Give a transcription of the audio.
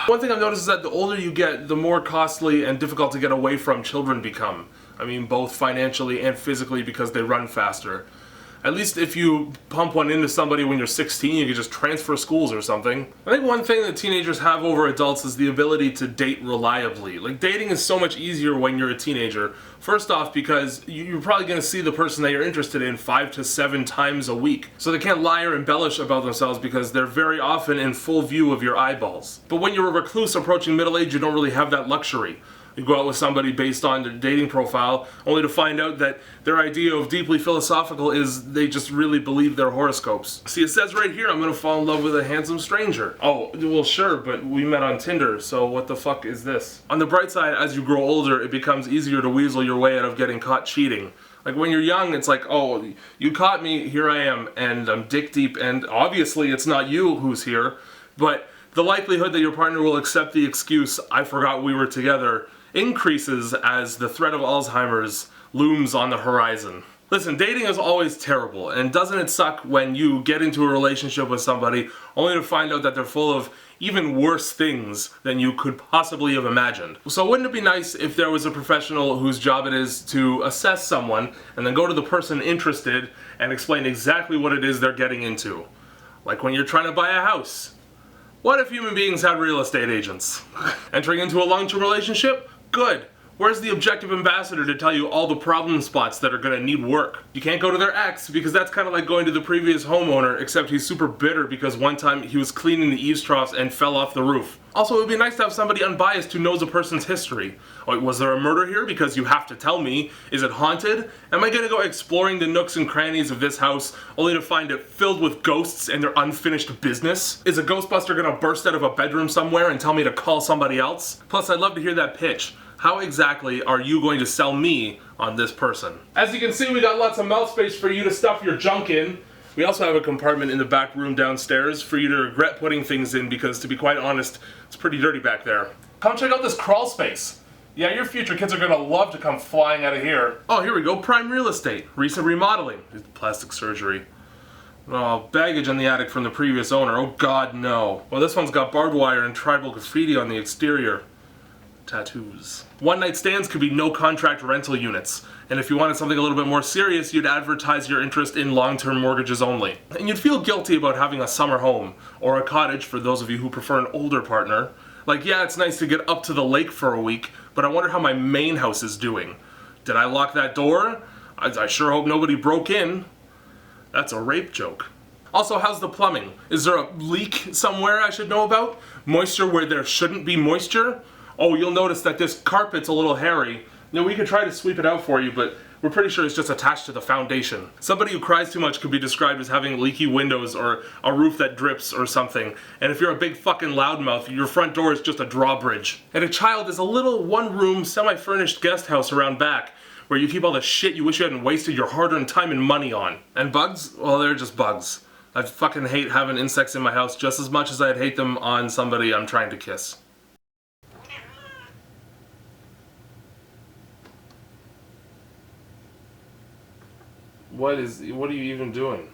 One thing I've noticed is that the older you get, the more costly and difficult to get away from children become. I mean, both financially and physically, because they run faster. At least if you pump one into somebody when you're 16, you can just transfer schools or something. I think one thing that teenagers have over adults is the ability to date reliably. Like, dating is so much easier when you're a teenager. First off, because you're probably going to see the person that you're interested in 5 to 7 times a week. So they can't lie or embellish about themselves because they're very often in full view of your eyeballs. But when you're a recluse approaching middle age, you don't really have that luxury. You go out with somebody based on their dating profile, only to find out that their idea of deeply philosophical is they just really believe their horoscopes. See, it says right here, I'm gonna fall in love with a handsome stranger. Oh, well sure, but we met on Tinder, so what the fuck is this? On the bright side, as you grow older, it becomes easier to weasel your way out of getting caught cheating. Like, when you're young, it's like, oh, you caught me, here I am, and I'm dick deep, and obviously it's not you who's here, but the likelihood that your partner will accept the excuse, I forgot we were together, increases as the threat of Alzheimer's looms on the horizon. Listen, dating is always terrible, and doesn't it suck when you get into a relationship with somebody only to find out that they're full of even worse things than you could possibly have imagined? So wouldn't it be nice if there was a professional whose job it is to assess someone and then go to the person interested and explain exactly what it is they're getting into? Like when you're trying to buy a house. What if human beings had real estate agents? Entering into a long-term relationship? Good. Where's the objective ambassador to tell you all the problem spots that are gonna need work? You can't go to their ex, because that's kind of like going to the previous homeowner, except he's super bitter because one time he was cleaning the eaves troughs and fell off the roof. Also, it would be nice to have somebody unbiased who knows a person's history. Like, was there a murder here? Because you have to tell me. Is it haunted? Am I gonna go exploring the nooks and crannies of this house only to find it filled with ghosts and their unfinished business? Is a Ghostbuster gonna burst out of a bedroom somewhere and tell me to call somebody else? Plus, I'd love to hear that pitch. How exactly are you going to sell me on this person? As you can see, we got lots of mouth space for you to stuff your junk in. We also have a compartment in the back room downstairs for you to regret putting things in because, to be quite honest, it's pretty dirty back there. Come check out this crawl space. Yeah, your future kids are gonna love to come flying out of here. Oh, here we go, prime real estate. Recent remodeling. Plastic surgery. Oh, baggage in the attic from the previous owner. Oh god, no. Well, this one's got barbed wire and tribal graffiti on the exterior. Tattoos. One night stands could be no contract rental units, and if you wanted something a little bit more serious, you'd advertise your interest in long-term mortgages only. And you'd feel guilty about having a summer home, or a cottage for those of you who prefer an older partner. Like, yeah, it's nice to get up to the lake for a week, but I wonder how my main house is doing. Did I lock that door? I sure hope nobody broke in. That's a rape joke. Also, how's the plumbing? Is there a leak somewhere I should know about? Moisture where there shouldn't be moisture? Oh, you'll notice that this carpet's a little hairy. Now, we could try to sweep it out for you, but we're pretty sure it's just attached to the foundation. Somebody who cries too much could be described as having leaky windows or a roof that drips or something. And if you're a big fucking loudmouth, your front door is just a drawbridge. And a child is a little one-room, semi-furnished guest house around back where you keep all the shit you wish you hadn't wasted your hard-earned time and money on. And bugs? Well, they're just bugs. I fucking hate having insects in my house just as much as I'd hate them on somebody I'm trying to kiss. What are you even doing?